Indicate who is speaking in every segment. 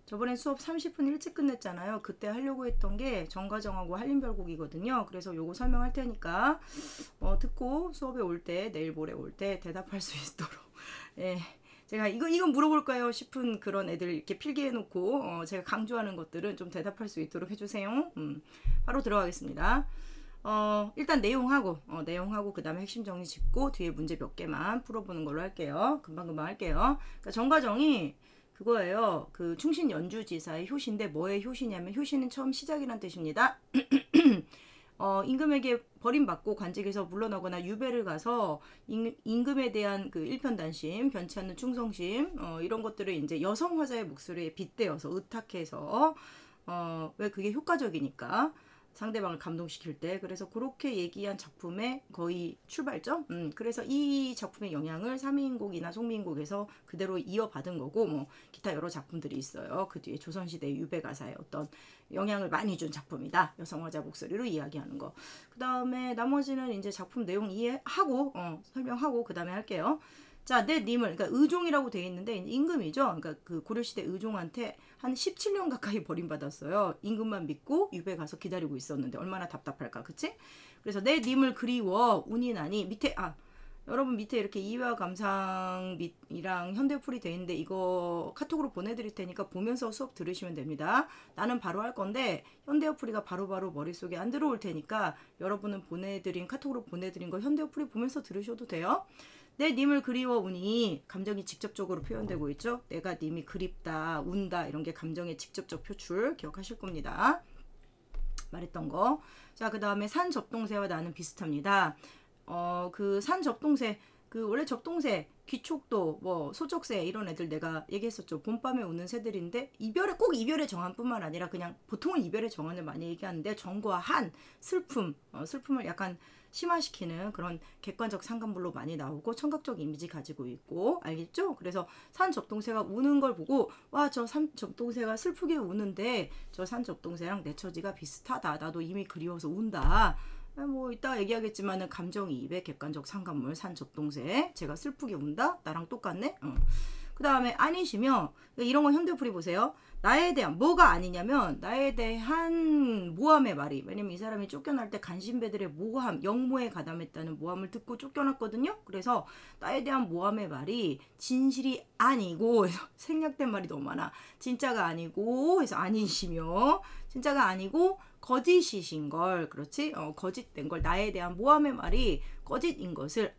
Speaker 1: 저번엔 수업 30분 일찍 끝냈잖아요. 그때 하려고 했던 게 정과정하고 한림별곡이거든요. 그래서 요거 설명할 테니까 듣고 수업에 올 때, 내일 모레 올 때 대답할 수 있도록 예. 제가 이건 물어볼까요 싶은 그런 애들 이렇게 필기해놓고 제가 강조하는 것들은 좀 대답할 수 있도록 해주세요. 바로 들어가겠습니다. 일단 내용하고 그 다음에 핵심 정리 짚고 뒤에 문제 몇 개만 풀어보는 걸로 할게요. 금방 할게요. 그러니까 정과정이 그거예요. 그 충신 연주지사의 효시인데 뭐의 효시냐면 효시는 처음 시작이란 뜻입니다. 임금에게 버림받고 관직에서 물러나거나 유배를 가서 임금에 대한 그 일편단심, 변치 않는 충성심 이런 것들을 이제 여성 화자의 목소리에 빗대어서 의탁해서 왜 그게 효과적이니까 상대방을 감동시킬 때 그래서 그렇게 얘기한 작품의 거의 출발점 그래서 이 작품의 영향을 삼위인곡이나 송미인곡에서 그대로 이어받은 거고 뭐 기타 여러 작품들이 있어요. 그 뒤에 조선시대 유배가사의 어떤 영향을 많이 준 작품이다. 여성화자 목소리로 이야기하는 거. 그 다음에 나머지는 이제 작품 내용 이해하고 설명하고 그 다음에 할게요. 자, 내 님을, 그러니까 의종이라고 되어 있는데 임금이죠. 그러니까 그 고려시대 의종한테 한 17년 가까이 버림받았어요. 임금만 믿고 유배 가서 기다리고 있었는데 얼마나 답답할까, 그치? 그래서 내 님을 그리워 운이 나니 밑에 여러분 밑에 이렇게 이해와 감상이랑 현대풀이 되어 있는데 이거 카톡으로 보내드릴 테니까 보면서 수업 들으시면 됩니다. 나는 바로 할 건데 현대어풀이가 바로바로 머릿속에 안 들어올 테니까 여러분은 카톡으로 보내드린 거 현대어풀이 보면서 들으셔도 돼요. 내 님을 그리워우니 감정이 직접적으로 표현되고 있죠. 내가 님이 그립다, 운다 이런 게 감정의 직접적 표출 기억하실 겁니다. 말했던 거. 자, 그 다음에 산 접동새와 나는 비슷합니다. 그 산 접동새, 그 원래 접동새, 귀촉도, 뭐 소쩍새 이런 애들 내가 얘기했었죠. 봄밤에 우는 새들인데 꼭 이별의 정한뿐만 아니라 그냥 보통은 이별의 정한을 많이 얘기하는데 정과 한, 슬픔을 약간 심화시키는 그런 객관적 상관물로 많이 나오고 청각적 이미지 가지고 있고 알겠죠? 그래서 산 접동새가 우는 걸 보고 와, 저 산 접동새가 슬프게 우는데 저 산 접동새랑 내 처지가 비슷하다. 나도 이미 그리워서 운다. 뭐 이따가 얘기하겠지만은 감정이입의 객관적 상관물 산 접동새 제가 슬프게 운다? 나랑 똑같네? 그 다음에 아니시며 이런 거 현대풀이 보세요. 나에 대한 뭐가 아니냐면 나에 대한 모함의 말이 왜냐면 이 사람이 쫓겨날 때 간신배들의 모함 영모에 가담했다는 모함을 듣고 쫓겨났거든요. 그래서 나에 대한 모함의 말이 진실이 아니고 생략된 말이 너무 많아. 진짜가 아니고 해서 아니시며 진짜가 아니고 거짓이신 걸 그렇지? 거짓된 걸 나에 대한 모함의 말이 거짓인 것을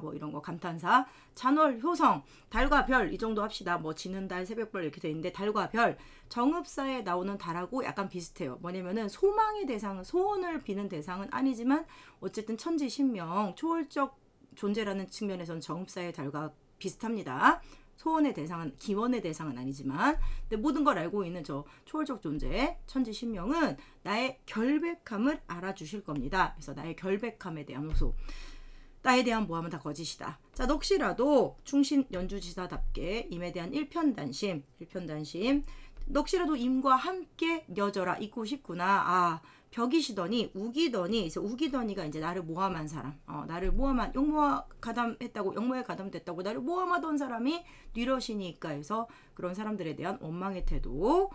Speaker 1: 뭐 이런 거 감탄사 잔월 효성 달과 별 이 정도 합시다. 뭐 지는 달 새벽별 이렇게 돼 있는데 달과 별 정읍사에 나오는 달하고 약간 비슷해요. 뭐냐면은 소망의 대상은 소원을 비는 대상은 아니지만 어쨌든 천지신명 초월적 존재라는 측면에서는 정읍사의 달과 비슷합니다. 소원의 대상은 기원의 대상은 아니지만 근데 모든 걸 알고 있는 저 초월적 존재 천지신명은 나의 결백함을 알아주실 겁니다. 그래서 나의 결백함에 대한 호소 나에 대한 모함은 다 거짓이다. 자, 넋이라도 충신 연주지사답게 임에 대한 일편단심 넋이라도 임과 함께 여져라 잊고 싶구나. 벽이시더니 우기더니가 이제 나를 모함한 사람 나를 모함한 영모에 가담됐다고 나를 모함하던 사람이 뉘러시니까 해서 그런 사람들에 대한 원망의 태도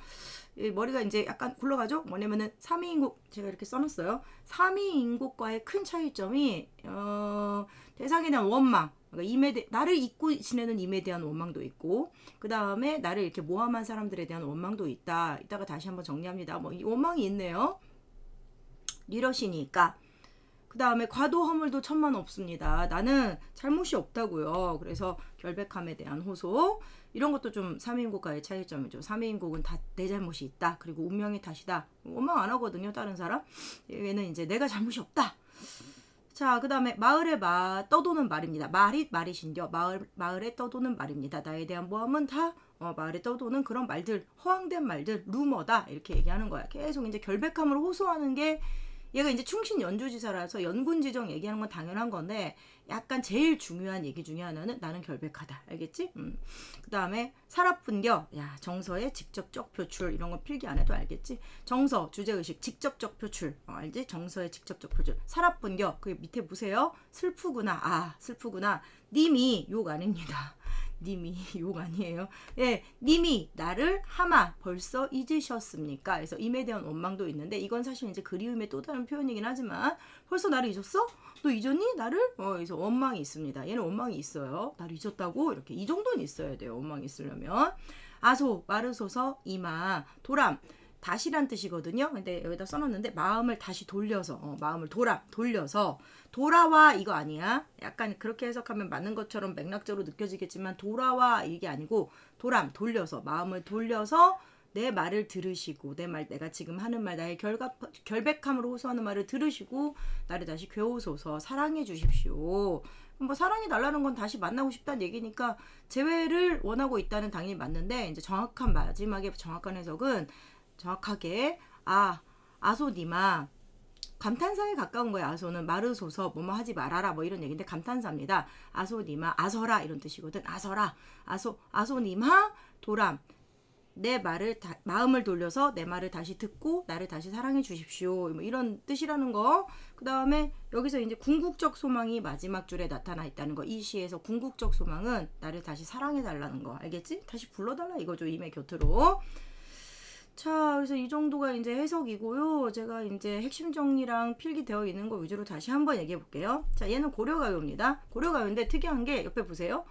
Speaker 1: 머리가 이제 약간 굴러가죠. 뭐냐면은 삼위인곡 제가 이렇게 써놨어요. 삼위인곡과의 큰 차이점이 대상에 대한 원망 그러니까 나를 잊고 지내는 임에 대한 원망도 있고 그 다음에 나를 이렇게 모함한 사람들에 대한 원망도 있다. 이따가 다시 한번 정리합니다. 이 원망이 있네요. 이러시니까 그 다음에 과도 허물도 천만 없습니다. 나는 잘못이 없다고요. 그래서 결백함에 대한 호소 이런 것도 좀 삼위인곡과의 차이점이죠. 삼위인곡은 다 내 잘못이 있다. 그리고 운명의 탓이다. 원망 안 하거든요. 다른 사람. 얘는 이제 내가 잘못이 없다. 자, 그 다음에 마을에 떠도는 말입니다. 말이신겨. 마을에 떠도는 말입니다. 나에 대한 모함은 다 마을에 떠도는 그런 말들, 허황된 말들, 루머다. 이렇게 얘기하는 거야. 계속 이제 결백함을 호소하는 게 얘가 이제 충신 연주지사라서 연군지정 얘기하는 건 당연한 건데 약간 제일 중요한 얘기 중에 하나는 나는 결백하다. 알겠지? 그 다음에 사랍분겨 정서의 직접적 표출 이런 거 필기 안 해도 알겠지? 정서, 주제의식, 직접적 표출 알지? 정서의 직접적 표출 사랍분겨 그 밑에 보세요. 슬프구나. 슬프구나. 님이 욕 아닙니다. 님이 욕 아니에요. 예, 님이 나를 하마 벌써 잊으셨습니까? 그래서 임에 대한 원망도 있는데 이건 사실 이제 그리움의 또 다른 표현이긴 하지만 벌써 나를 잊었어? 너 잊었니? 나를? 그래서 원망이 있습니다. 얘는 원망이 있어요. 나를 잊었다고? 이렇게 이 정도는 있어야 돼요. 원망이 있으려면. 아소, 마르소서, 이마, 도람. 다시란 뜻이거든요. 근데 여기다 써놨는데 마음을 다시 돌려서 마음을 돌려서 돌아와 이거 아니야. 약간 그렇게 해석하면 맞는 것처럼 맥락적으로 느껴지겠지만 돌아와 이게 아니고 도람 돌려서 마음을 돌려서 내 말을 들으시고 내 말 내가 지금 하는 말 나의 결백함으로 호소하는 말을 들으시고 나를 다시 괴우소서 사랑해 주십시오. 뭐 사랑해 달라는 건 다시 만나고 싶다는 얘기니까 재회를 원하고 있다는 당연히 맞는데 이제 정확한 마지막에 정확한 해석은 정확하게 아소니마 감탄사에 가까운 거예요. 아소는 마르소서 뭐뭐 하지 말아라 뭐 이런 얘기인데 감탄사입니다. 아소니마 아서라 이런 뜻이거든. 아서라 아소니마 도람 내 말을 마음을 돌려서 내 말을 다시 듣고 나를 다시 사랑해 주십시오. 뭐 이런 뜻이라는 거. 그 다음에 여기서 이제 궁극적 소망이 마지막 줄에 나타나 있다는 거. 이 시에서 궁극적 소망은 나를 다시 사랑해 달라는 거. 알겠지? 다시 불러달라 이거죠. 임의 곁으로. 자, 그래서 이 정도가 이제 해석이고요. 제가 이제 핵심 정리랑 필기되어 있는 거 위주로 다시 한번 얘기해 볼게요. 자, 얘는 고려가요입니다. 고려가요인데 특이한 게 옆에 보세요.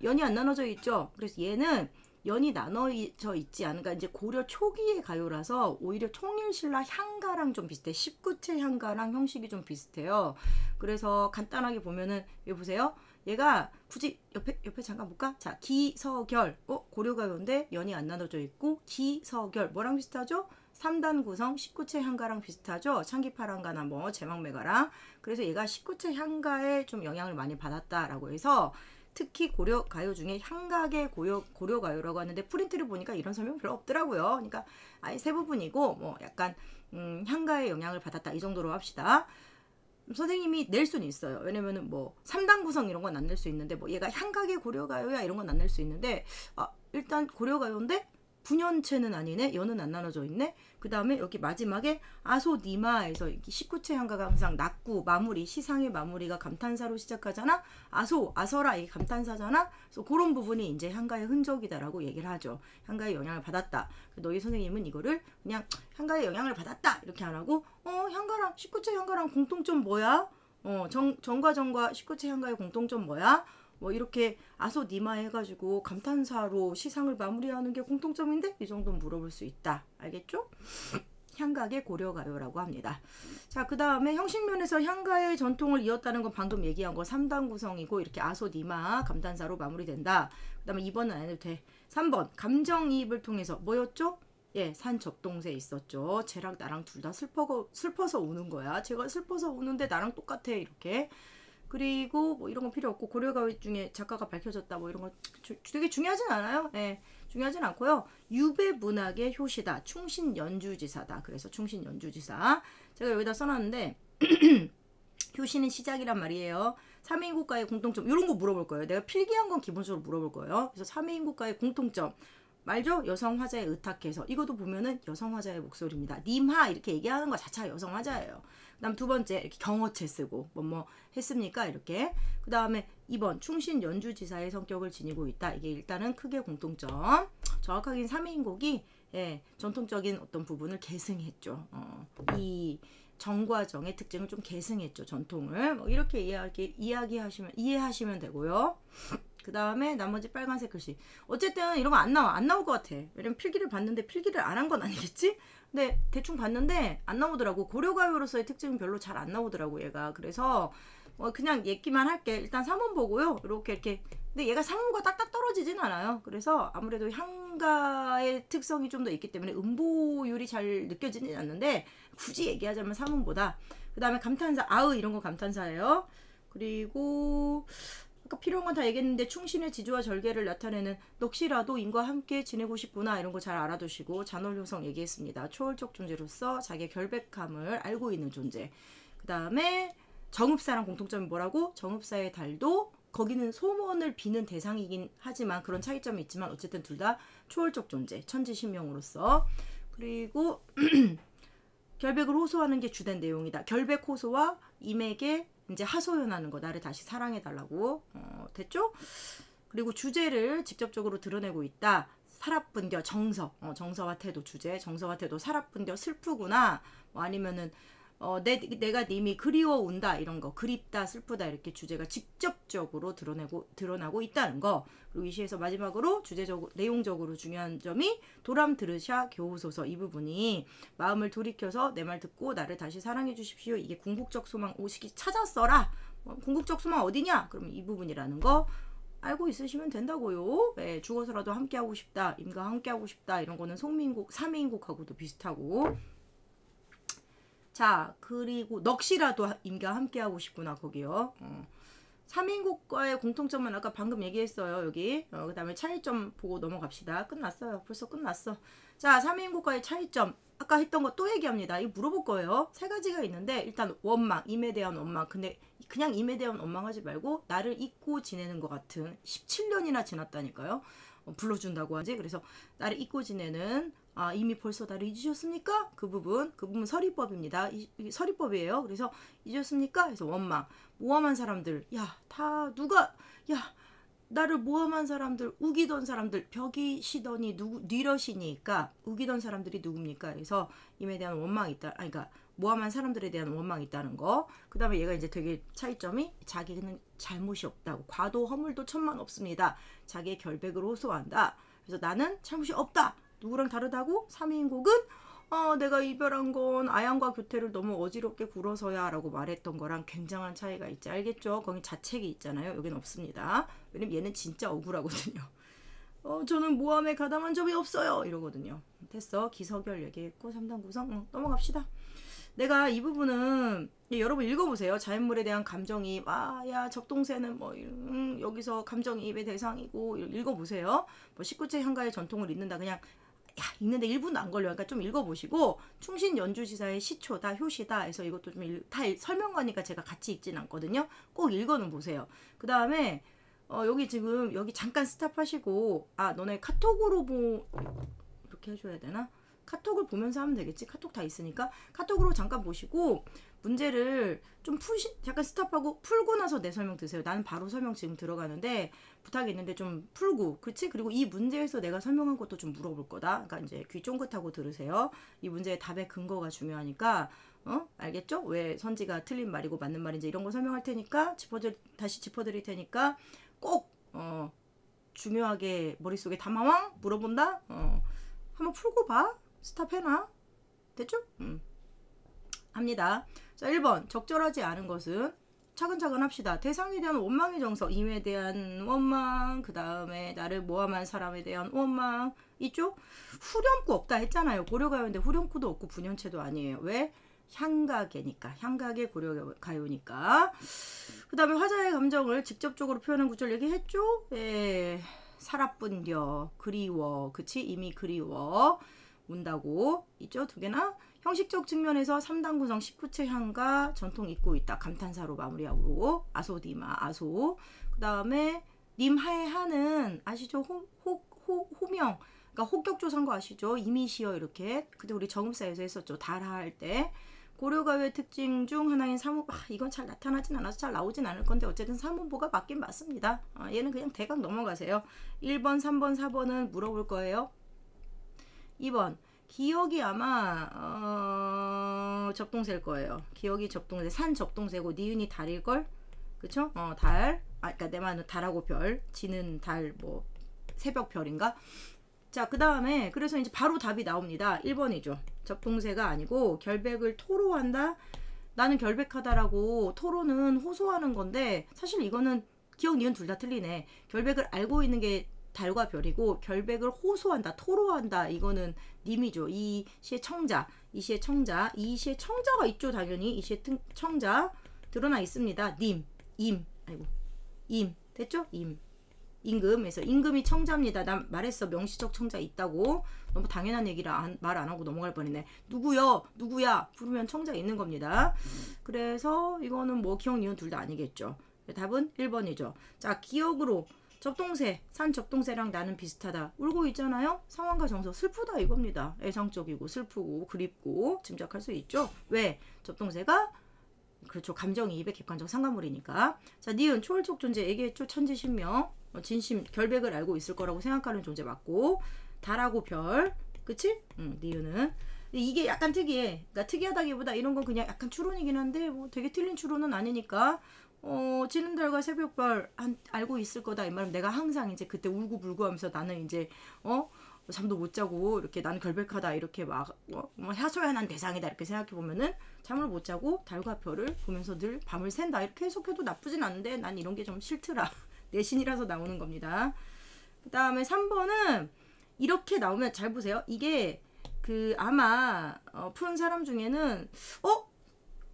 Speaker 1: 연이 안 나눠져 있죠. 그래서 얘는 연이 나눠져 있지 않은가 이제 고려 초기의 가요라서 오히려 통일신라 향가랑 좀 비슷해. 19채 향가랑 형식이 좀 비슷해요. 그래서 간단하게 보면은 여기 보세요. 얘가 굳이 옆에 잠깐 볼까? 자, 기서결 고려가요인데 연이 안 나눠져 있고 기서결 뭐랑 비슷하죠? 3단 구성 19채 향가랑 비슷하죠. 창기파랑가나 뭐 제막매가랑. 그래서 얘가 19채 향가에 좀 영향을 많이 받았다라고 해서 특히 고려가요 중에 향각의 고려가요라고 하는데 프린트를 보니까 이런 설명 별로 없더라고요. 그러니까 아예 세 부분이고 뭐 약간 향가의 영향을 받았다 이 정도로 합시다. 선생님이 낼 수는 있어요. 왜냐면은 뭐 3단 구성 이런 건 안 낼 수 있는데 뭐 얘가 향각의 고려가요야 이런 건 안 낼 수 있는데 일단 고려가요인데 분연체는 아니네. 연은 안 나눠져 있네. 그 다음에 여기 마지막에 아소니마에서 19채 향가가 항상 낙구 마무리 시상의 마무리가 감탄사로 시작하잖아. 아서라 이게 감탄사잖아. 그래서 그런 부분이 이제 향가의 흔적이다라고 얘기를 하죠. 향가의 영향을 받았다. 너희 선생님은 이거를 그냥 향가의 영향을 받았다 이렇게 안 하고 향가랑 19채 향가랑 공통점 뭐야? 정과 19채 향가의 공통점 뭐야? 뭐 이렇게 아소니마 해가지고 감탄사로 시상을 마무리하는 게 공통점인데 이 정도는 물어볼 수 있다. 알겠죠? 향각의 고려가요라고 합니다. 자, 그 다음에 형식면에서 향가의 전통을 이었다는 건 방금 얘기한 거 3단 구성이고 이렇게 아소니마 감탄사로 마무리된다. 그 다음에 2번은 안 해도 돼. 3번 감정이입을 통해서 뭐였죠? 예, 산적동세 있었죠. 쟤랑 나랑 둘 다 슬퍼서 우는 거야. 쟤가 슬퍼서 우는데 나랑 똑같아 이렇게. 그리고 뭐 이런 거 필요 없고 고려가요 중에 작가가 밝혀졌다 뭐 이런 거 되게 중요하진 않아요. 네, 중요하진 않고요. 유배 문학의 효시다. 충신 연주지사다. 그래서 충신 연주지사. 제가 여기다 써놨는데 효시는 시작이란 말이에요. 3인 국가의 공통점 이런 거 물어볼 거예요. 내가 필기한 건 기본적으로 물어볼 거예요. 그래서 3인 국가의 공통점 말죠? 여성 화자의 의탁해서 이것도 보면은 여성 화자의 목소리입니다. 님하 이렇게 얘기하는 거 자체가 여성 화자예요. 그 다음 두 번째 이렇게 경어체 쓰고 뭐 했습니까? 이렇게. 그 다음에 2번 충신 연주지사의 성격을 지니고 있다. 이게 일단은 크게 공통점. 정확하게는 3인곡이 전통적인 어떤 부분을 계승했죠. 이 정과 정의 특징을 좀 계승했죠. 전통을. 뭐 이렇게 이해하시면 되고요. 그 다음에 나머지 빨간색 글씨. 어쨌든 이런 거 안 나올 것 같아. 왜냐면 필기를 봤는데 필기를 안 한 건 아니겠지? 근데 대충 봤는데 안 나오더라고. 고려가요로서의 특징은 별로 잘 안 나오더라고 얘가. 그래서 그냥 얘기만 할게. 일단 3번 보고요. 이렇게. 근데 얘가 상호가 딱딱 떨어지진 않아요. 그래서 아무래도 향가의 특성이 좀 더 있기 때문에 음보율이 잘 느껴지진 않는데 굳이 얘기하자면 3번보다. 그 다음에 감탄사 이런 거 감탄사예요. 그리고 아까 필요한 건 다 얘기했는데 충신의 지조와 절개를 나타내는 넋이라도 인과 함께 지내고 싶구나 이런 거 잘 알아두시고 잔월효성 얘기했습니다. 초월적 존재로서 자기의 결백함을 알고 있는 존재. 그 다음에 정읍사랑 공통점이 뭐라고? 정읍사의 달도 거기는 소원을 비는 대상이긴 하지만 그런 차이점이 있지만 어쨌든 둘 다 초월적 존재 천지신명으로서. 그리고 결백을 호소하는 게 주된 내용이다. 결백 호소와 임에게 이제 하소연하는 거 나를 다시 사랑해달라고. 됐죠? 그리고 주제를 직접적으로 드러내고 있다. 살아뿐겨 정서, 정서와 태도 주제, 정서와 태도 살아뿐겨 슬프구나. 뭐 아니면은 내가 님이 그리워온다 이런 거, 그립다 슬프다 이렇게 주제가 직접적으로 드러나고 있다는 거. 그리고 이 시에서 마지막으로 주제적으로 내용적으로 중요한 점이 도람 들으샤 교우소서 이 부분이 마음을 돌이켜서 내 말 듣고 나를 다시 사랑해 주십시오. 이게 궁극적 소망 오시기 찾았어라. 궁극적 소망 어디냐? 그러면 이 부분이라는 거 알고 있으시면 된다고요. 네, 죽어서라도 함께하고 싶다. 임과 함께하고 싶다. 이런 거는 송민곡, 삼인곡하고도 비슷하고. 자, 그리고 넋이라도 임과 함께하고 싶구나 거기요. 3인국과의 공통점은 아까 방금 얘기했어요. 여기. 그 다음에 차이점 보고 넘어갑시다. 끝났어요. 벌써 끝났어. 자, 3인국과의 차이점. 아까 했던 거 또 얘기합니다. 이거 물어볼 거예요. 세 가지가 있는데 일단 원망, 임에 대한 원망. 근데 그냥 임에 대한 원망하지 말고 나를 잊고 지내는 것 같은 17년이나 지났다니까요. 불러준다고 하지. 그래서 나를 잊고 지내는 이미 벌써 나를 잊으셨습니까? 그 부분 서리법입니다. 서리법이에요. 그래서 잊으셨습니까? 그래서 원망. 모함한 사람들. 나를 모함한 사람들, 우기던 사람들, 벽이 시더니 뉘러시니까 우기던 사람들이 누굽니까? 그래서 임에 대한 원망이 있다. 그러니까 모함한 사람들에 대한 원망이 있다는 거. 그 다음에 얘가 이제 되게 차이점이 자기는 잘못이 없다고. 과도 허물도 천만 없습니다. 자기의 결백을 호소한다. 그래서 나는 잘못이 없다. 누구랑 다르다고? 3인국은 내가 이별한 건 아양과 교태를 너무 어지럽게 굴어서야 라고 말했던 거랑 굉장한 차이가 있지. 알겠죠? 거기 자책이 있잖아요. 여긴 없습니다. 왜냐면 얘는 진짜 억울하거든요. 저는 모함에 가담한 적이 없어요. 이러거든요. 됐어. 기서결 얘기했고 3단 구성 넘어갑시다. 내가 이 부분은 여러분 읽어보세요. 자연물에 대한 감정이입. 야 적동세는 뭐 여기서 감정이입의 대상이고 읽어보세요. 뭐 19체 향가의 전통을 읽는다. 그냥 읽는데 1분도 안 걸려요. 그러니까 좀 읽어보시고 충신 연주지사의 시초다 효시다 해서 이것도 좀 다 설명하니까 제가 같이 읽진 않거든요. 꼭 읽어는 보세요. 그 다음에 여기 지금 여기 잠깐 스탑하시고 너네 카톡으로 이렇게 해줘야 되나? 카톡을 보면서 하면 되겠지. 카톡 다 있으니까 카톡으로 잠깐 보시고 문제를 좀 잠깐 스탑하고 풀고 나서 내 설명 드세요. 나는 바로 설명 지금 들어가는데 부탁이 있는데 좀 풀고, 그치? 그리고 이 문제에서 내가 설명한 것도 좀 물어볼 거다. 그러니까 이제 귀 쫑긋하고 들으세요. 이 문제의 답의 근거가 중요하니까 알겠죠? 왜 선지가 틀린 말이고 맞는 말인지 이런 거 설명할 테니까 다시 짚어드릴 테니까 꼭 중요하게 머릿속에 담아왕 물어본다. 한번 풀고 봐. 스탑해놔. 됐죠? 합니다. 자, 1번 적절하지 않은 것은 차근차근 합시다. 대상에 대한 원망의 정서, 임에 대한 원망, 그 다음에 나를 모함한 사람에 대한 원망. 이쪽 후렴구 없다 했잖아요. 고려가요인데 후렴구도 없고 분연체도 아니에요. 왜? 향각이니까. 향각의 고려가요니까. 그 다음에 화자의 감정을 직접적으로 표현한 구절 얘기했죠? 예. 살아뿐겨 그리워. 그치? 이미 그리워 운다고 있죠? 두 개나. 형식적 측면에서 3단 구성 19체 향가 전통 잊고 있다. 감탄사로 마무리하고 아소디마 아소. 그 다음에 님하의 하는 아시죠? 호명. 그러니까 호격조사한 거 아시죠? 이미시어 이렇게. 그때 우리 정음사에서 했었죠. 달하 할 때. 고려가요의 특징 중 하나인 삼음보. 이건 잘 나타나진 않아서 잘 나오진 않을 건데 어쨌든 삼음보가 맞긴 맞습니다. 얘는 그냥 대강 넘어가세요. 1번, 3번, 4번은 물어볼 거예요. 2번. 기억이 아마 접동세일 거예요. 기억이 접동세. 산 접동세고 니은이 달일걸? 그쵸? 달. 그러니까 내 말은 달하고 별. 지는 달 뭐 새벽 별인가? 자, 그 다음에 그래서 이제 바로 답이 나옵니다. 1번이죠. 접동세가 아니고 결백을 토로한다. 나는 결백하다라고 토로는 호소하는 건데 사실 이거는 기억 니은 둘 다 틀리네. 결백을 알고 있는 게 달과 별이고 결백을 호소한다, 토로한다. 이거는 님이죠. 이 시의 청자, 이 시의 청자, 이 시의 청자가 있죠. 당연히 이 시의 청자 드러나 있습니다. 님, 임, 임 됐죠? 임금에서 임금이 청자입니다. 난 말했어. 명시적 청자 있다고. 너무 당연한 얘기라 말 안 하고 넘어갈 뻔했네. 누구야 부르면 청자 있는 겁니다. 그래서 이거는 뭐 기억 니은 둘 다 아니겠죠. 답은 1번이죠. 자, 기억으로 접동세, 산 접동세랑 나는 비슷하다. 울고 있잖아요. 상황과 정서 슬프다 이겁니다. 애상적이고 슬프고 그립고 짐작할 수 있죠. 왜? 접동세가 그렇죠. 감정이입의 객관적 상관물이니까. 자, 니은 초월적 존재 얘기했죠. 천지신명. 진심 결백을 알고 있을 거라고 생각하는 존재 맞고, 달하고 별, 그치? 니은은. 이게 약간 특이해. 그러니까 특이하다기보다 이런 건 그냥 약간 추론이긴 한데 뭐 되게 틀린 추론은 아니니까 지는 달과 새벽별 알고 있을 거다 이 말은, 내가 항상 이제 그때 울고불고 하면서 나는 이제 잠도 못 자고 이렇게 나는 결백하다 이렇게 막 하소연한 대상이다 이렇게 생각해 보면은 잠을 못 자고 달과 별을 보면서 늘 밤을 샌다 이렇게 해석해도 나쁘진 않은데 난 이런 게 좀 싫더라. 내신이라서 나오는 겁니다. 그 다음에 3번은 이렇게 나오면 잘 보세요. 이게 아마 푼 사람 중에는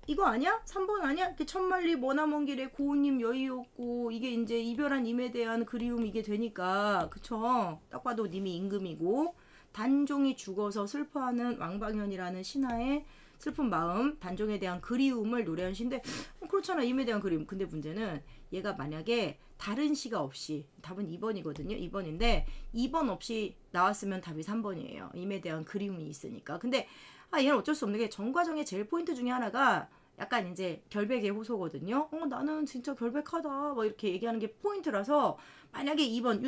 Speaker 1: 이거 아니야? 3번 아니야? 이렇게 천만리 머나먼 길에 고운님 여의 없고, 이게 이제 이별한 님에 대한 그리움 이게 되니까, 그쵸? 딱 봐도 님이 임금이고, 단종이 죽어서 슬퍼하는 왕방현이라는 신하의 슬픈 마음, 단종에 대한 그리움을 노래한 시인데, 그렇잖아, 임에 대한 그리움. 근데 문제는 얘가 만약에 다른 시가 없이, 답은 2번이거든요. 2번인데 2번 없이 나왔으면 답이 3번이에요. 임에 대한 그리움이 있으니까. 근데 얘는 어쩔 수 없는 게 정과정의 제일 포인트 중에 하나가 약간 이제 결백의 호소거든요. 나는 진짜 결백하다 뭐 이렇게 얘기하는 게 포인트라서, 만약에 2번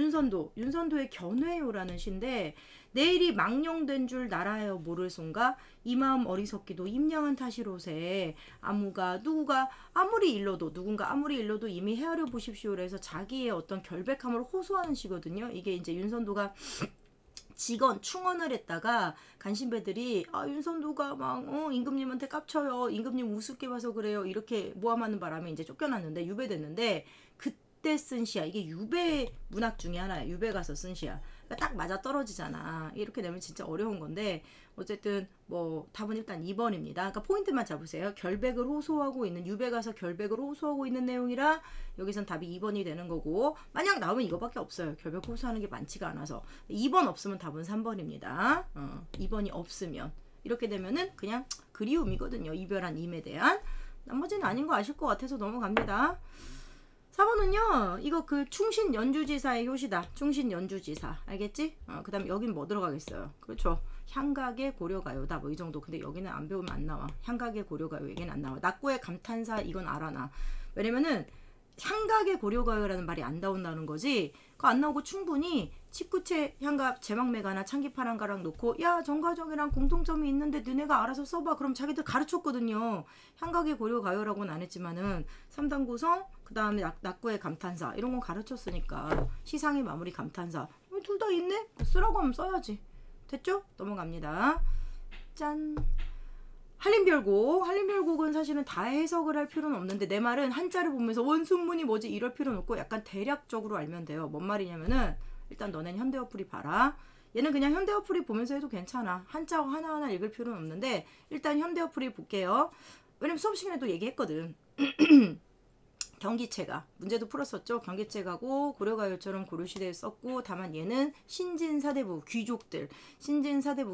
Speaker 1: 윤선도의 견회요라는 시인데, 내일이 망령된 줄 나라여 모를 손가 이 마음 어리석기도 임양한 탓이로세 누군가 아무리 일러도 이미 헤아려 보십시오를 해서 자기의 어떤 결백함을 호소하는 시거든요. 이게 이제 윤선도가 충언을 했다가 간신배들이 윤선도가 막 임금님한테 깝쳐요, 임금님 우습게 봐서 그래요 이렇게 모함하는 바람에 이제 쫓겨났는데 유배됐는데, 그때 쓴 시야. 이게 유배 문학 중에 하나야. 유배 가서 쓴 시야. 그러니까 딱 맞아 떨어지잖아. 이렇게 되면 진짜 어려운 건데, 어쨌든 뭐 답은 일단 2번입니다. 그러니까 포인트만 잡으세요. 결백을 호소하고 있는, 유배 가서 결백을 호소하고 있는 내용이라 여기선 답이 2번이 되는 거고, 만약 나오면 이거밖에 없어요. 결백 호소하는 게 많지가 않아서. 2번 없으면 답은 3번입니다. 2번이 없으면 이렇게 되면은 그냥 그리움이거든요. 이별한 임에 대한. 나머지는 아닌 거 아실 것 같아서 넘어갑니다. 4번은요, 이거 충신 연주지사의 효시다. 충신 연주지사. 알겠지? 그 다음에 여긴 뭐 들어가겠어요? 그렇죠. 향각의 고려가요다. 뭐 이 정도. 근데 여기는 안 배우면 안 나와. 향각의 고려가요. 얘기는 안 나와. 낙고의 감탄사 이건 알아나. 왜냐면은 향각의 고려가요라는 말이 안 나온다는 거지. 그거 안 나오고 충분히 치구체 향갑 제막매가나 창기파랑가랑 놓고, 야 정가적이랑 공통점이 있는데 너네가 알아서 써봐. 그럼 자기들 가르쳤거든요. 향각의 고려가요라고는 안 했지만은 3단 구성, 그 다음에 낙고의 감탄사 이런 건 가르쳤으니까, 시상의 마무리 감탄사 둘 다 있네? 쓰라고 하면 써야지. 됐죠? 넘어갑니다. 짠. 한림별곡은 사실은 다 해석을 할 필요는 없는데, 내 말은 한자를 보면서 원순문이 뭐지 이럴 필요는 없고 약간 대략적으로 알면 돼요. 뭔 말이냐면은, 일단 너넨 현대어풀이 봐라. 얘는 그냥 현대어풀이 보면서 해도 괜찮아. 한자 하나하나 읽을 필요는 없는데 일단 현대어풀이 볼게요. 왜냐면 수업 시간에도 얘기했거든. 경기체가 문제도 풀었었죠. 경기체가고 고려가요처럼 고려시대에 썼고, 다만 얘는 신진사대부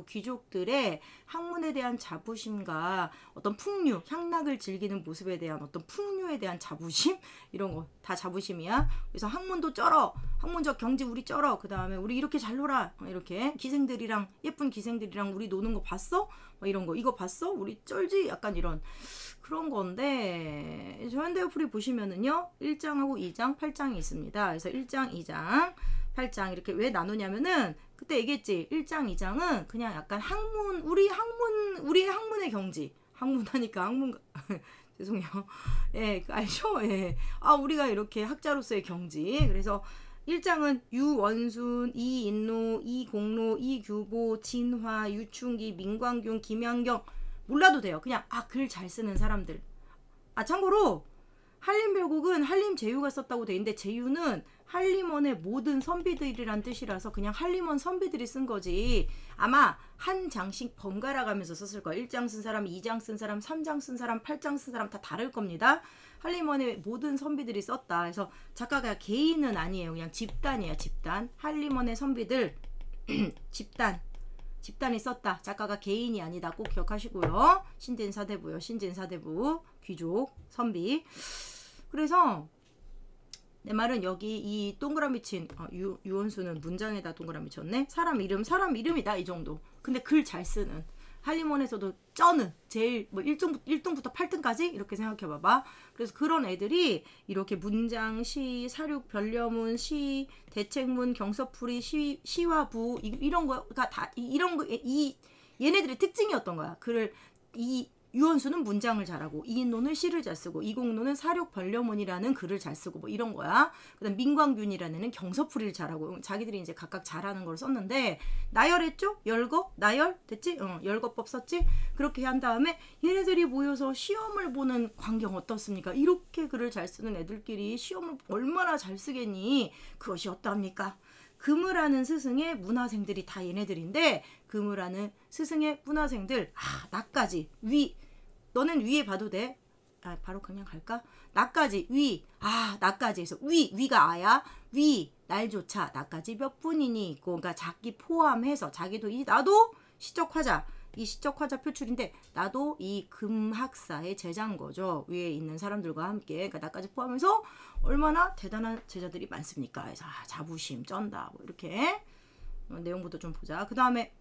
Speaker 1: 귀족들의 학문에 대한 자부심과 어떤 풍류, 향락을 즐기는 모습에 대한 어떤 풍류에 대한 자부심, 이런 거 다 자부심이야. 그래서 학문도 쩔어, 학문적 경지 우리 쩔어, 그 다음에 우리 이렇게 잘 놀아, 이렇게 기생들이랑 예쁜 기생들이랑 우리 노는 거 봤어? 이런 거 이거 봤어? 우리 쩔지? 약간 이런 그런 건데, 현대어풀이 보시면은요 1장하고 2장, 8장이 있습니다. 그래서 1장, 2장, 8장 이렇게 왜 나누냐면은, 그때 얘기했지. 1장, 2장은 그냥 약간 학문, 우리의 학문의 경지. 학문하니까 학문 죄송해요. 예, 알죠? 예. 우리가 이렇게 학자로서의 경지. 그래서 1장은 유원순, 이인로, 이공로, 이규보, 진화, 유충기, 민광균, 김양경 몰라도 돼요. 그냥 글 잘 쓰는 사람들. 참고로 한림별곡은 한림제유가 썼다고 돼 있는데, 제유는 한림원의 모든 선비들이란 뜻이라서 그냥 한림원 선비들이 쓴 거지, 아마 한 장씩 번갈아 가면서 썼을 거야. 1장 쓴 사람, 2장 쓴 사람, 3장 쓴 사람, 8장 쓴 사람 다 다를 겁니다. 한림원의 모든 선비들이 썼다. 그래서 작가가 개인은 아니에요. 그냥 집단이야. 집단. 한림원의 선비들 집단이 썼다. 작가가 개인이 아니다. 꼭 기억하시고요. 신진사대부요. 신진사대부. 귀족, 선비. 그래서 내 말은 여기 이 동그라미 친 유원수는 문장에다 동그라미 쳤네. 사람 이름이다 이 정도. 근데 글 잘 쓰는. 한림원에서도 쩌는 제일 뭐 1등부터 8등까지 이렇게 생각해 봐봐. 그래서 그런 애들이 이렇게 문장, 시, 사륙, 변려문, 시, 대책문, 경서풀이, 시와부 이런 거가 다 이런 거 이 얘네들의 특징이었던 거야. 글을 이 유원수는 문장을 잘하고 이인노는 시를 잘 쓰고 이공노는 사륙 변려문이라는 글을 잘 쓰고 뭐 이런 거야. 그다음 민광균이라는 애는 경서풀이를 잘하고 자기들이 이제 각각 잘하는 걸 썼는데 나열했죠? 열거? 나열? 됐지? 열거법 썼지? 그렇게 한 다음에 얘네들이 모여서 시험을 보는 광경 어떻습니까? 이렇게 글을 잘 쓰는 애들끼리 시험을 얼마나 잘 쓰겠니? 그것이 어떠합니까? 금을하는 스승의 문화생들이 다 얘네들인데 금을하는 스승의 문화생들 나까지 너넨 위에 봐도 돼? 바로 그냥 갈까? 나까지 나까지 해서 위가 아야 날조차 나까지 몇 분이니 있고 그러니까 자기 포함해서 자기도 나도 시적화자 이 시적화자 표출인데 나도 이 금학사의 제자인 거죠. 위에 있는 사람들과 함께 그러니까 나까지 포함해서 얼마나 대단한 제자들이 많습니까? 그래서 자부심 쩐다 뭐 이렇게 내용부터 좀 보자. 그 다음에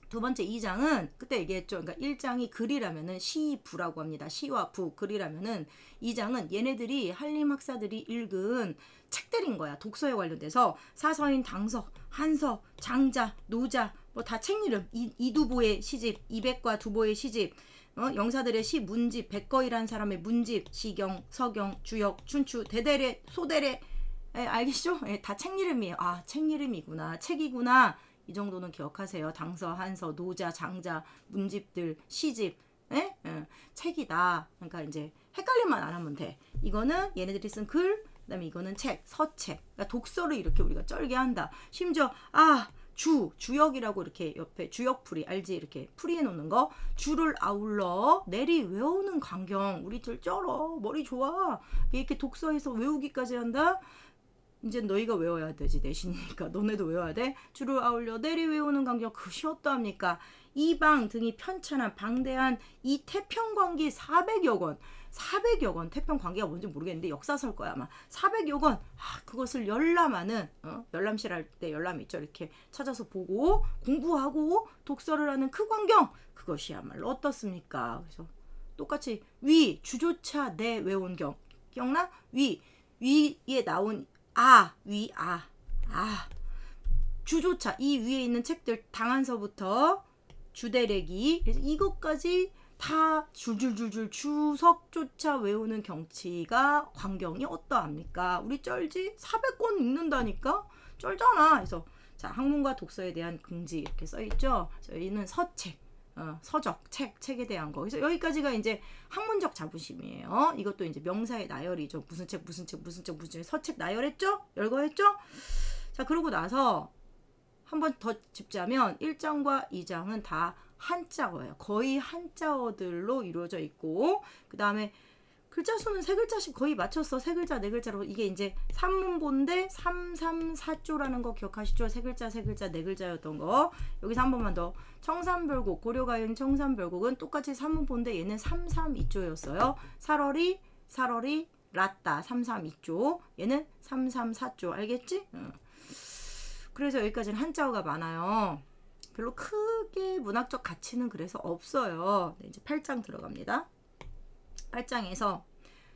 Speaker 1: 두 번째 2장은 그때 얘기했죠. 그러니까 1장이 글이라면은 시부라고 합니다. 시와 부 글이라면은 2장은 얘네들이 한림 학사들이 읽은 책들인 거야. 독서에 관련돼서 사서인, 당서, 한서, 장자, 노자 뭐 다 책 이름. 이두보의 시집, 이백과 두보의 시집, 영사들의 시 문집, 백거이란 사람의 문집, 시경, 서경, 주역, 춘추, 대대래, 소대래 알겠죠? 다 책 이름이에요. 책 이름이구나. 책이구나. 이 정도는 기억하세요. 당서, 한서, 노자, 장자, 문집들, 시집, 책이다. 그러니까 이제 헷갈릴만 안 하면 돼. 이거는 얘네들이 쓴 글, 그다음에 이거는 책, 서책. 그러니까 독서를 이렇게 우리가 쩔게 한다. 심지어 주역이라고 이렇게 옆에 주역풀이 알지? 이렇게 풀이해 놓는 거. 주를 아울러 내리 외우는 광경. 우리들 쩔어. 머리 좋아. 이렇게 독서에서 외우기까지 한다. 이제 너희가 외워야 되지. 내신이니까 너네도 외워야 돼. 주를 아울러 내리 외우는 광경 그것이 어떠합니까? 이방 등이 편찬한 방대한 이 태평광기 400여 권. 400여 권 태평광기가 뭔지 모르겠는데 역사서일 거야 아마. 400여 권 그것을 열람하는 열람실 할 때 열람 있죠. 이렇게 찾아서 보고 공부하고 독서를 하는 그 광경 그것이야말로 어떻습니까? 그래서 똑같이 주조차 내 외운 기억나? 위에 나온 주조차 이 위에 있는 책들 당한서부터 주대래기 그래서 이것까지 다 줄줄줄줄 주석조차 외우는 경치가 광경이 어떠합니까? 우리 쩔지? 400권 읽는다니까? 쩔잖아. 그래서 자 학문과 독서에 대한 긍지 이렇게 써있죠. 저희는 서책, 서적, 책에 대한 거. 그래서 여기까지가 이제 학문적 자부심이에요. 이것도 이제 명사의 나열이죠. 무슨 책, 서책 나열했죠? 열거했죠? 자 그러고 나서 한 번 더 짚자면 1장과 2장은 다 한자어예요. 거의 한자어들로 이루어져 있고 그 다음에 글자 수는 세 글자씩 거의 맞췄어. 세 글자, 네 글자로. 이게 이제 삼문본데 334조라는 거 기억하시죠? 세 글자, 네 글자였던 거. 여기서 한 번만 더. 청산별곡, 고려가요인 청산별곡은 똑같이 삼문본데 얘는 332조였어요. 살얼이, 라따 332조. 얘는 334조. 알겠지? 그래서 여기까지는 한자어가 많아요. 별로 크게 문학적 가치는 그래서 없어요. 네, 이제 8장 들어갑니다. 8장에서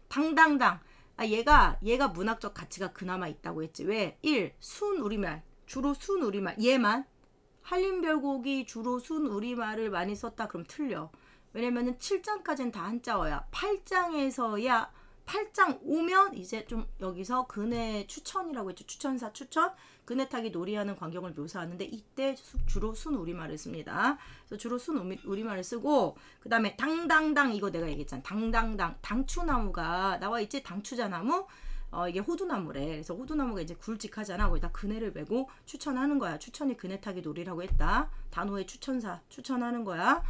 Speaker 1: 당당당 얘가 문학적 가치가 그나마 있다고 했지. 왜? 1. 순우리말 주로 순우리말 얘만 한림별곡이 주로 순우리말을 많이 썼다 그럼 틀려. 왜냐면은 7장까지는 다 한자어야. 8장에서야 8장 오면 이제 좀 여기서 근해 추천이라고 했죠. 추천사 추천 근해 타기 놀이하는 광경을 묘사하는데 이때 주로 순우리말을 씁니다. 그래서 주로 순우리말을 쓰고 그 다음에 당당당 이거 내가 얘기했잖아. 당당당 당추나무가 나와 있지. 당추자나무 이게 호두나무래. 그래서 호두나무가 이제 굵직하잖아. 거기다 근해를 메고 추천하는 거야. 추천이 근해 타기 놀이라고 했다. 단호의 추천사 추천하는 거야.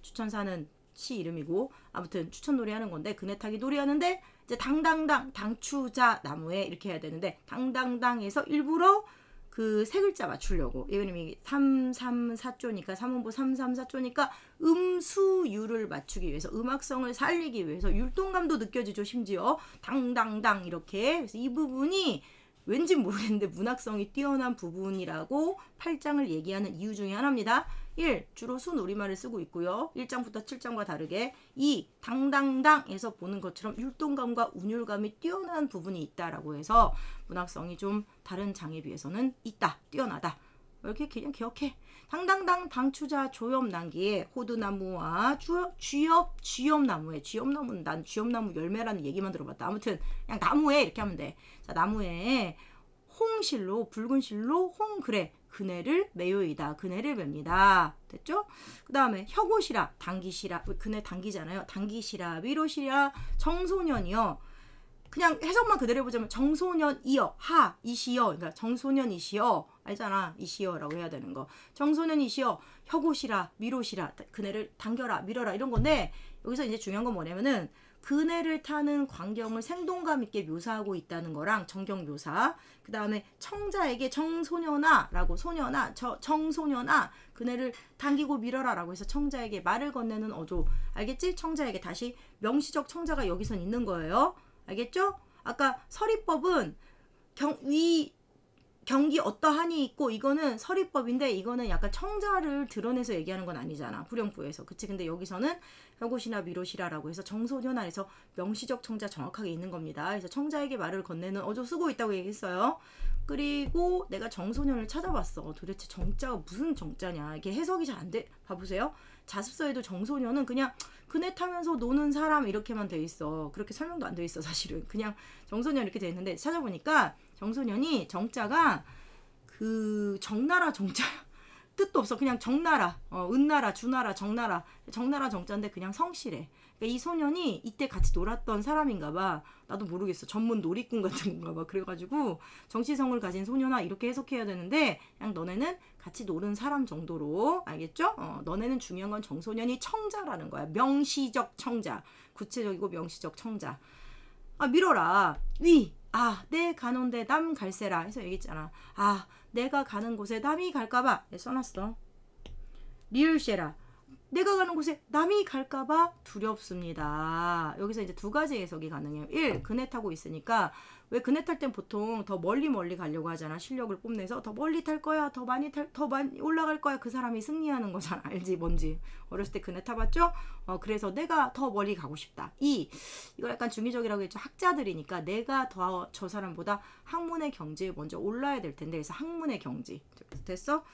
Speaker 1: 추천사는 시 이름이고 아무튼 추천놀이 하는 건데 근해 타기 놀이 하는데 이제 당당당 당추자 나무에 이렇게 해야 되는데 당당당에서 일부러 그 세 글자 맞추려고 왜냐면 334조니까 삼음보 334조니까 음수유를 맞추기 위해서 음악성을 살리기 위해서 율동감도 느껴지죠. 심지어 당당당 이렇게 그래서 이 부분이 왠지 모르겠는데 문학성이 뛰어난 부분이라고 8장을 얘기하는 이유 중에 하나입니다. 1. 주로 순우리말을 쓰고 있고요. 1장부터 7장과 다르게 2. 당당당에서 보는 것처럼 율동감과 운율감이 뛰어난 부분이 있다라고 해서 문학성이 좀 다른 장에 비해서는 있다. 뛰어나다. 이렇게 그냥 기억해. 당당당 당추자 조엽난기에 호두나무와 쥐엽나무에 쥐엽나무는 난 쥐엽나무 열매라는 얘기만 들어봤다. 아무튼 그냥 나무에 이렇게 하면 돼. 자, 나무에 홍실로 붉은 실로 홍그래 그네를 매요이다. 그네를 맵니다. 됐죠? 그 다음에 혁오시라 당기시라 그네 당기잖아요. 당기시라 위로시라 정소년이요. 그냥 해석만 그대로 해보자면 정소년이여 이시여 그러니까 정소년이시여 알잖아. 이시여라고 해야 되는 거. 정소년이시여 혁오시라 미로시라 그네를 당겨라 밀어라 이런 건데 여기서 이제 중요한 건 뭐냐면은 그네를 타는 광경을 생동감 있게 묘사하고 있다는 거랑 정경 묘사 그 다음에 청자에게 정소년아 라고 소년아 정소년아 그네를 당기고 밀어라 라고 해서 청자에게 말을 건네는 어조 알겠지? 청자에게 다시 명시적 청자가 여기선 있는 거예요. 알겠죠? 아까 서리법은 경기 어떠하니 있고 이거는 서리법인데 이거는 약간 청자를 드러내서 얘기하는 건 아니잖아. 후령부에서. 그치? 근데 여기서는 혁오시나 미로시라라고 해서 정소년아에서 명시적 청자 정확하게 있는 겁니다. 그래서 청자에게 말을 건네는 어조 쓰고 있다고 얘기했어요. 그리고 내가 정소년을 찾아봤어. 도대체 정자가 무슨 정자냐. 이게 해석이 잘 안 돼. 봐보세요. 자습서에도 정소년은 그냥 그네 타면서 노는 사람 이렇게만 돼 있어. 그렇게 설명도 안 돼 있어 사실은. 그냥 정소년 이렇게 돼 있는데 찾아보니까 정소년이 정자가 그 정나라 정자야. 뜻도 없어. 그냥 정나라, 은나라, 주나라, 정나라 정자인데 그냥 성씨래. 그러니까 이 소년이 이때 같이 놀았던 사람인가 봐. 나도 모르겠어. 전문 놀이꾼 같은 건가 봐. 그래가지고 정치성을 가진 소년아 이렇게 해석해야 되는데 그냥 너네는 같이 노는 사람 정도로 알겠죠? 너네는 중요한 건 정소년이 청자라는 거야. 명시적 청자. 구체적이고 명시적 청자. 밀어라. 내 가는데 남 갈세라 해서 얘기했잖아. 내가 가는 곳에 남이 갈까봐 써놨어. 리을쉐라. 내가 가는 곳에 남이 갈까봐 두렵습니다. 여기서 이제 두 가지 해석이 가능해요. 1. 그네 타고 있으니까 왜 그네 탈 땐 보통 더 멀리 가려고 하잖아. 실력을 뽐내서 더 멀리 탈 거야. 더 많이 올라갈 거야. 그 사람이 승리하는 거잖아. 알지? 뭔지. 어렸을 때 그네 타봤죠? 그래서 내가 더 멀리 가고 싶다. 2. 이거 약간 중의적이라고 했죠. 학자들이니까 내가 더 저 사람보다 학문의 경지에 먼저 올라야 될 텐데 그래서 학문의 경지. 됐어?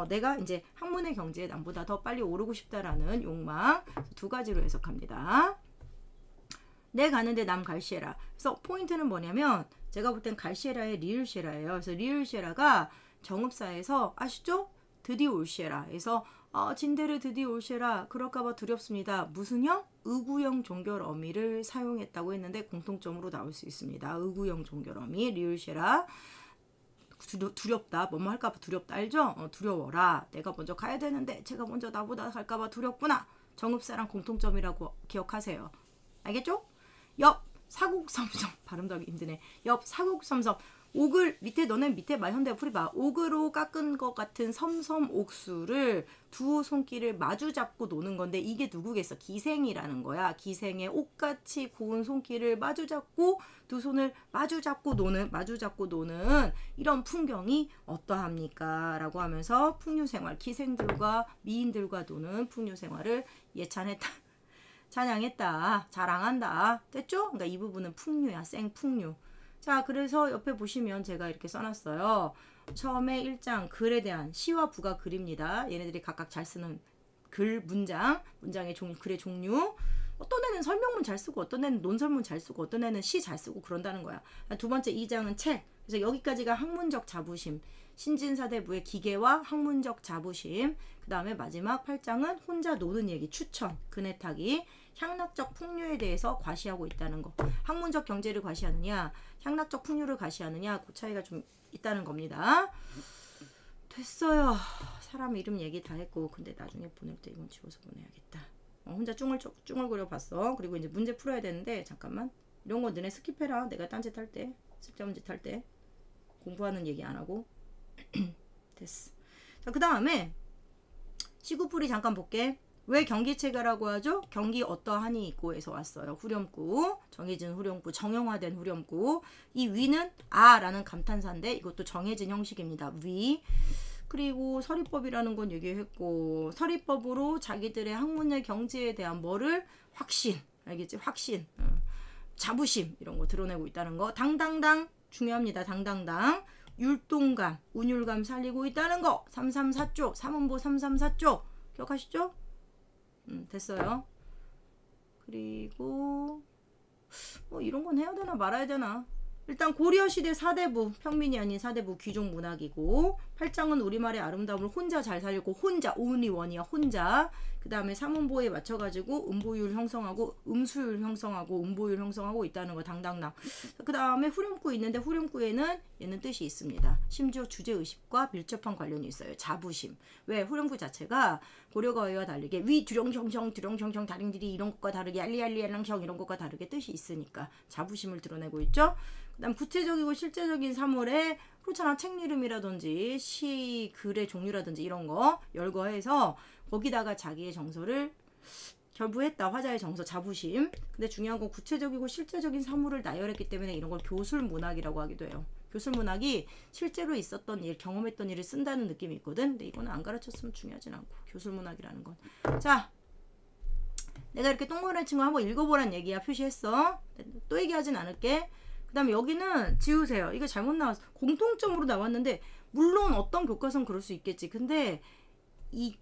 Speaker 1: 내가 이제 학문의 경지에 남보다 더 빨리 오르고 싶다라는 욕망. 두 가지로 해석합니다. 내 가는데 남 갈시에라. 그래서 포인트는 뭐냐면 제가 볼 땐 갈시에라의 리을시에라예요. 그래서 리을시에라가 정읍사에서 아시죠? 드디어 올시에라. 그래서 진대를 드디어 올시에라. 그럴까봐 두렵습니다. 무슨형? 의구형 종결 어미를 사용했다고 했는데 공통점으로 나올 수 있습니다. 의구형 종결 어미 리을시에라. 두렵다. 뭐뭐 할까봐 두렵다. 알죠? 두려워라. 내가 먼저 가야 되는데 제가 먼저 나보다 갈까봐 두렵구나. 정읍사랑 공통점이라고 기억하세요. 알겠죠? 옆 사국섬섬 발음도 하기 힘드네. 옆 사국섬섬 옥을 너네 밑에 말현대 풀이 봐. 옥으로 깎은 것 같은 섬섬 옥수를 두 손길을 마주 잡고 노는 건데 이게 누구겠어? 기생이라는 거야. 기생의 옥같이 고운 손길을 마주 잡고 두 손을 마주 잡고 노는 이런 풍경이 어떠합니까? 라고 하면서 풍류생활 기생들과 미인들과 노는 풍류생활을 예찬했다. 찬양했다. 자랑한다. 됐죠? 그러니까 이 부분은 풍류야. 생풍류. 자, 그래서 옆에 보시면 제가 이렇게 써놨어요. 처음에 1장 글에 대한 시와 부가 글입니다. 얘네들이 각각 잘 쓰는 글, 문장의 글의 종류. 어떤 애는 설명문 잘 쓰고 어떤 애는 논설문 잘 쓰고 어떤 애는 시 잘 쓰고 그런다는 거야. 두 번째 2장은 책. 그래서 여기까지가 학문적 자부심. 신진사대부의 기계와 학문적 자부심. 그 다음에 마지막 8장은 혼자 노는 얘기, 추천, 그네 타기, 향락적 풍류에 대해서 과시하고 있다는 거. 학문적 경제를 과시하느냐, 향락적 풍류를 과시하느냐, 그 차이가 좀 있다는 겁니다. 됐어요. 사람 이름 얘기 다 했고, 근데 나중에 보낼 때 이건 지워서 보내야겠다. 혼자 쭝얼 그려봤어. 그리고 이제 문제 풀어야 되는데, 잠깐만. 이런 거 너네 스킵해라. 내가 딴짓 할 때, 쓸데없는 짓 할 때. 공부하는 얘기 안 하고. 됐어. 자, 그 다음에 시구풀이 잠깐 볼게. 왜 경기체가라고 하죠? 경기 어떠하니 있고에서 왔어요. 후렴구, 정해진 후렴구, 정형화된 후렴구. 이 위는 라는 감탄사인데 이것도 정해진 형식입니다. 위. 그리고 서리법이라는 건 얘기했고, 서리법으로 자기들의 학문의 경지에 대한 뭐를 확신, 알겠지? 확신, 자부심 이런 거 드러내고 있다는 거. 당당당 중요합니다. 당당당. 율동감, 운율감 살리고 있다는 거. 334쪽, 삼음보 334쪽 기억하시죠? 됐어요. 그리고 뭐 이런 건 해야 되나 말아야 되나. 일단 고려시대 사대부, 평민이 아닌 사대부 귀족 문학이고, 8장은 우리말의 아름다움을 혼자 잘 살리고, 혼자, only one이야, 혼자. 그 다음에 삼음보에 맞춰가지고 음보율 형성하고, 음수율 형성하고, 음보율 형성하고 있다는 거 당당당. 그 다음에 후렴구 있는데, 후렴구에는 얘는 뜻이 있습니다. 심지어 주제의식과 밀접한 관련이 있어요. 자부심. 왜? 후렴구 자체가 고려가요와 다르게 위 두렁정정 두렁정정 다링들이 이런 것과 다르게 알리알리알랑정 이런 것과 다르게 뜻이 있으니까 자부심을 드러내고 있죠. 그 다음 구체적이고 실제적인 사물에 그렇잖아. 책 이름이라든지 시 글의 종류라든지 이런 거 열거해서 거기다가 자기의 정서를 결부했다. 화자의 정서, 자부심. 근데 중요한 건 구체적이고 실제적인 사물을 나열했기 때문에 이런 걸 교술문학이라고 하기도 해요. 교술문학이 실제로 있었던 일, 경험했던 일을 쓴다는 느낌이 있거든. 근데 이거는 안 가르쳤으면 중요하진 않고, 교술문학이라는 건. 자, 내가 이렇게 동그란 친구 한번 읽어보란 얘기야. 표시했어. 또 얘기하진 않을게. 그 다음에 여기는 지우세요. 이거 잘못 나왔어. 공통점으로 나왔는데 물론 어떤 교과서는 그럴 수 있겠지. 근데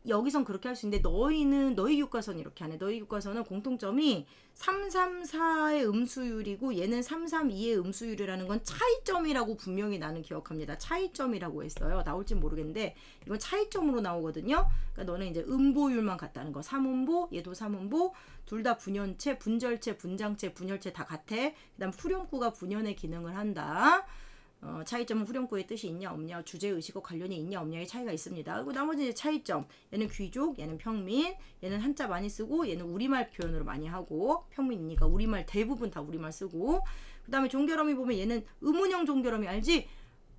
Speaker 1: 여기선 그렇게 할 수 있는데 너희 교과서는 이렇게 하네. 너희 교과서는 공통점이 334의 음수율이고 얘는 332의 음수율이라는 건 차이점이라고 분명히 나는 기억합니다. 차이점이라고 했어요. 나올진 모르겠는데 이건 차이점으로 나오거든요. 그러니까 너는 이제 음보율만 같다는 거. 3음보, 얘도 3음보, 둘 다 분연체, 분절체, 분장체, 분열체 다 같아. 그 다음 후렴구가 분연의 기능을 한다. 차이점은 후렴구의 뜻이 있냐 없냐, 주제의식과 관련이 있냐 없냐의 차이가 있습니다. 그리고 나머지 이제 차이점, 얘는 귀족, 얘는 평민, 얘는 한자 많이 쓰고 얘는 우리말 표현으로 많이 하고, 평민이니까 우리말 대부분 다 우리말 쓰고, 그 다음에 종결음이 보면 얘는 의문형 종결음이 알지?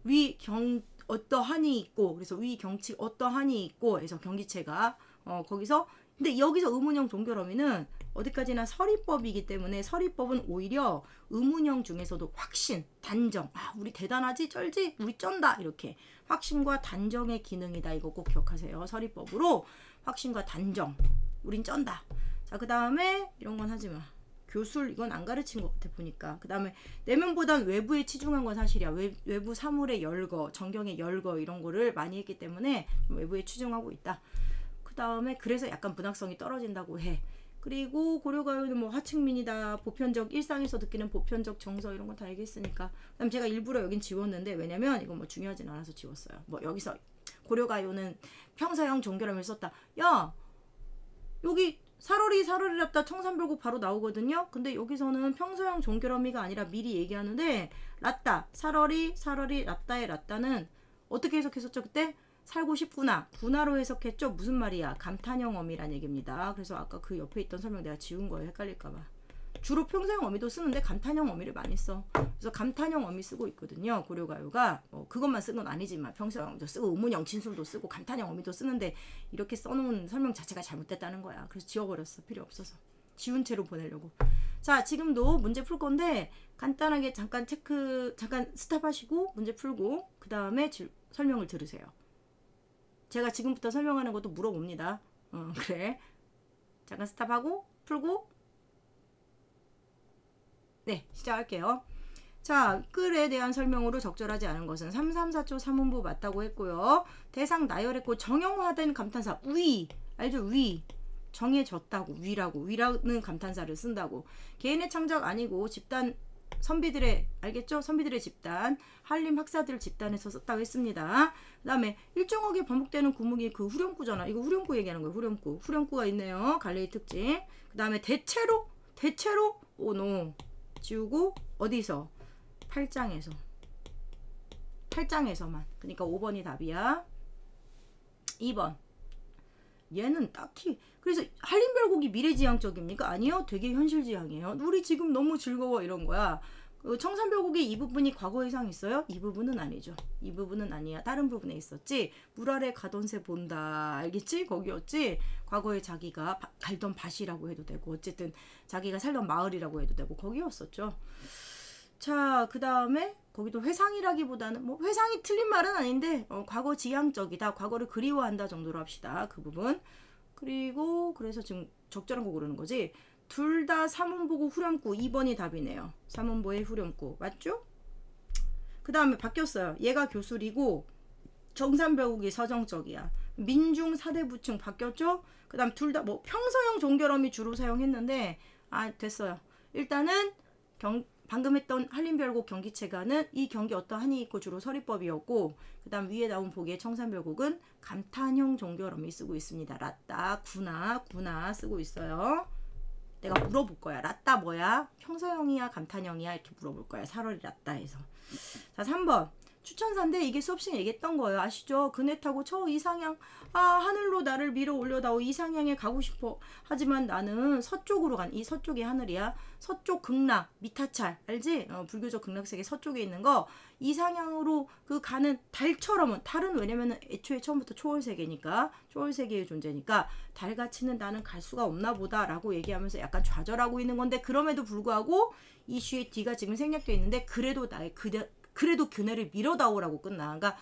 Speaker 1: 위 경 어떠하니 있고, 그래서 위 경치 어떠하니 있고 해서 경기체가 거기서, 근데 여기서 의문형 종결어미는 어디까지나 서리법이기 때문에 서리법은 오히려 의문형 중에서도 확신, 단정, 우리 대단하지, 쩔지, 우리 쩐다, 이렇게 확신과 단정의 기능이다. 이거 꼭 기억하세요. 서리법으로 확신과 단정, 우린 쩐다. 자, 그 다음에 이런 건 하지마. 교술 이건 안 가르친 것 같아 보니까. 그 다음에 내면보단 외부에 치중한 건 사실이야. 외부 사물의 열거, 정경의 열거 이런 거를 많이 했기 때문에 좀 외부에 치중하고 있다. 그 다음에 그래서 약간 문학성이 떨어진다고 해. 그리고 고려가요는 뭐 하층민이다, 보편적, 일상에서 느끼는 보편적 정서 이런 건 다 얘기했으니까. 그다음 제가 일부러 여긴 지웠는데 왜냐면 이건 뭐 중요하진 않아서 지웠어요. 뭐 여기서 고려가요는 평서형 종결음을 썼다. 야, 여기 사러리랍다 청산별곡 바로 나오거든요. 근데 여기서는 평서형 종결음이가 아니라 미리 얘기하는데 라따, 사러리 랍다의 라따는 어떻게 해석했었죠 그때? 살고 싶구나. 구나로 해석했죠. 무슨 말이야? 감탄형 어미란 얘기입니다. 그래서 아까 그 옆에 있던 설명 내가 지운 거예요. 헷갈릴까봐. 주로 평서형 어미도 쓰는데 감탄형 어미를 많이 써. 그래서 감탄형 어미 쓰고 있거든요. 고려가요가. 그것만 쓴 건 아니지만 평서형도 쓰고 의문형 진술도 쓰고 감탄형 어미도 쓰는데 이렇게 써놓은 설명 자체가 잘못됐다는 거야. 그래서 지워버렸어. 필요 없어서. 지운 채로 보내려고. 자, 지금도 문제 풀 건데 간단하게 잠깐 스탑하시고 문제 풀고 그 다음에 설명을 들으세요. 제가 지금부터 설명하는 것도 물어봅니다. 그래. 잠깐 스탑하고 풀고 네, 시작할게요. 자, 끌에 대한 설명으로 적절하지 않은 것은 334조 3음보 맞다고 했고요. 대상 나열했고 정형화된 감탄사 위, 알죠? 위. 정해졌다고, 위라는 감탄사를 쓴다고. 개인의 창작 아니고 집단 선비들의, 알겠죠? 선비들의 집단, 한림 학사들 집단에서 썼다고 했습니다. 그 다음에 일정하게 반복되는 구문이 그 후렴구잖아. 이거 후렴구 얘기하는 거예요. 후렴구가 있네요. 갈래의 특징. 그 다음에 대체로 오노 지우고 어디서? 8장에서만. 그러니까 5번이 답이야. 2번. 얘는 딱히, 그래서 한림별곡이 미래지향적입니까? 아니요. 되게 현실지향이에요. 우리 지금 너무 즐거워 이런 거야. 청산별곡의 이 부분이 과거 이상 있어요? 이 부분은 아니죠. 이 부분은 아니야. 다른 부분에 있었지. 물 아래 가던 새 본다. 알겠지? 거기였지. 과거에 자기가 갈던 밭이라고 해도 되고 어쨌든 자기가 살던 마을이라고 해도 되고 거기였었죠. 자, 그 다음에 거기도 회상이라기보다는 뭐 회상이 틀린 말은 아닌데 과거 지향적이다. 과거를 그리워한다 정도로 합시다. 그 부분. 그리고 그래서 지금 적절한 거 고르는 거지. 둘 다 삼음보고 후렴구 2번이 답이네요. 삼음보의 후렴구 맞죠? 그 다음에 바뀌었어요. 얘가 교술이고 정산별곡이 서정적이야. 민중 사대부층 바뀌었죠? 그 다음 둘 다 뭐 평서형 종결음이 주로 사용했는데 됐어요. 일단은 방금 했던 한림별곡 경기체가는 이 경기 어떠하니 있고 주로 서리법이었고 그 다음 위에 나온 보기의 청산별곡은 감탄형 종결음이 쓰고 있습니다. 라따, 구나 쓰고 있어요. 내가 물어볼 거야. 라따 뭐야? 평서형이야? 감탄형이야? 이렇게 물어볼 거야. 4월이 라따에서. 자, 3번. 추천사인데 이게 수업 시간에 얘기했던 거예요. 아시죠? 그네 타고 저 이상향 하늘로 나를 밀어 올려다오 이상향에 가고 싶어. 하지만 나는 서쪽으로 이 서쪽이 하늘이야. 서쪽 극락 미타찰 알지? 불교적 극락세계 서쪽에 있는 거 이상향으로 그 가는 달처럼은 달은 왜냐면은 애초에 처음부터 초월세계니까 초월세계의 존재니까 달같이는 나는 갈 수가 없나 보다라고 얘기하면서 약간 좌절하고 있는 건데 그럼에도 불구하고 이슈의 뒤가 지금 생략되어 있는데 그래도 그네를 밀어다오라고 끝나. 그러니까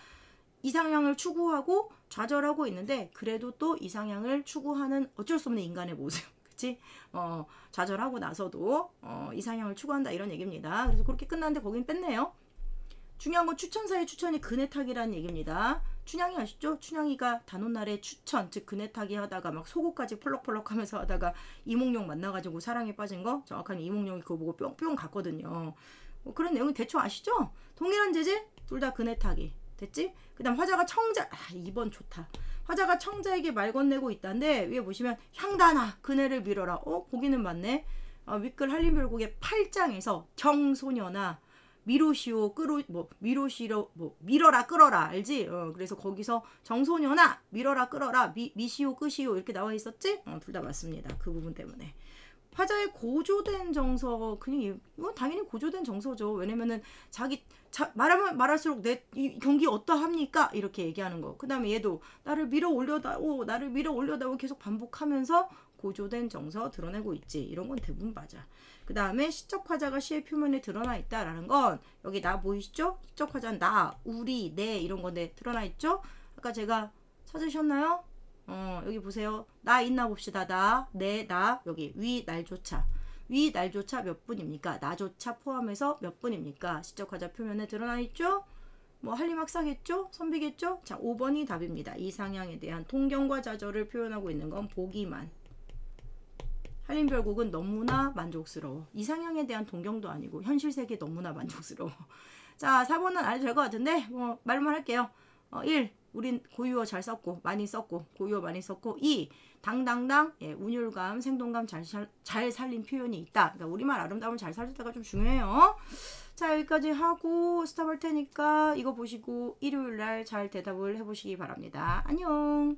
Speaker 1: 이상향을 추구하고 좌절하고 있는데 그래도 또 이상향을 추구하는 어쩔 수 없는 인간의 모습. 그치? 좌절하고 나서도 이상향을 추구한다 이런 얘기입니다. 그래서 그렇게 끝났는데 거긴 뺐네요. 중요한 건 추천사의 추천이 그네타기라는 얘기입니다. 춘향이 아시죠? 춘향이가 단오날에 추천 즉 그네타기 하다가 막 속옷까지 펄럭펄럭 하면서 하다가 이몽룡 만나가지고 사랑에 빠진 거 정확하게 이몽룡이 그거 보고 뿅뿅 갔거든요. 그런 내용이 대충 아시죠? 동일한 제재 둘 다 그네타기 됐지? 그 다음 화자가 청자 2번 좋다. 화자가 청자에게 말 건네고 있다는데 위에 보시면 향단아 그네를 밀어라. 보기는 맞네. 윗글 한림별곡의 8장에서 경소년아 미로시오 미로시로 밀어라 끌어라 알지? 그래서 거기서 정소년아 밀어라 끌어라 미시오 끄시오 이렇게 나와 있었지? 둘 다 맞습니다. 그 부분 때문에. 화자의 고조된 정서 그냥 이건 당연히 고조된 정서죠. 왜냐면은 말하면 말할수록 이 경기 어떠합니까? 이렇게 얘기하는 거. 그 다음에 얘도 나를 밀어 올려다오 계속 반복하면서 고조된 정서 드러내고 있지. 이런 건 대부분 맞아. 그 다음에 시적 화자가 시의 표면에 드러나 있다라는 건 여기 나 보이시죠? 시적 화자는 나, 우리, 내 이런 건데 드러나 있죠? 아까 제가 찾으셨나요? 여기 보세요. 나 있나 봅시다. 나, 내, 나 여기 위 날조차 위 날조차 몇 분입니까? 나조차 포함해서 몇 분입니까? 시적 화자 표면에 드러나 있죠? 뭐 한림학사겠죠? 선비겠죠? 자 5번이 답입니다. 이상향에 대한 통경과 좌절을 표현하고 있는 건 보기만. 한림별곡은 너무나 만족스러워. 이상향에 대한 동경도 아니고 현실세계 너무나 만족스러워. 자 4번은 알아도 될 것 같은데 말만 할게요. 1. 우린 고유어 잘 썼고 많이 썼고 고유어 많이 썼고 2. 당당당 운율감 생동감 잘 살린 표현이 있다. 그러니까 우리말 아름다움을 잘 살릴 때가 좀 중요해요. 자 여기까지 하고 스탑 할 테니까 이거 보시고 일요일날 잘 대답을 해보시기 바랍니다. 안녕.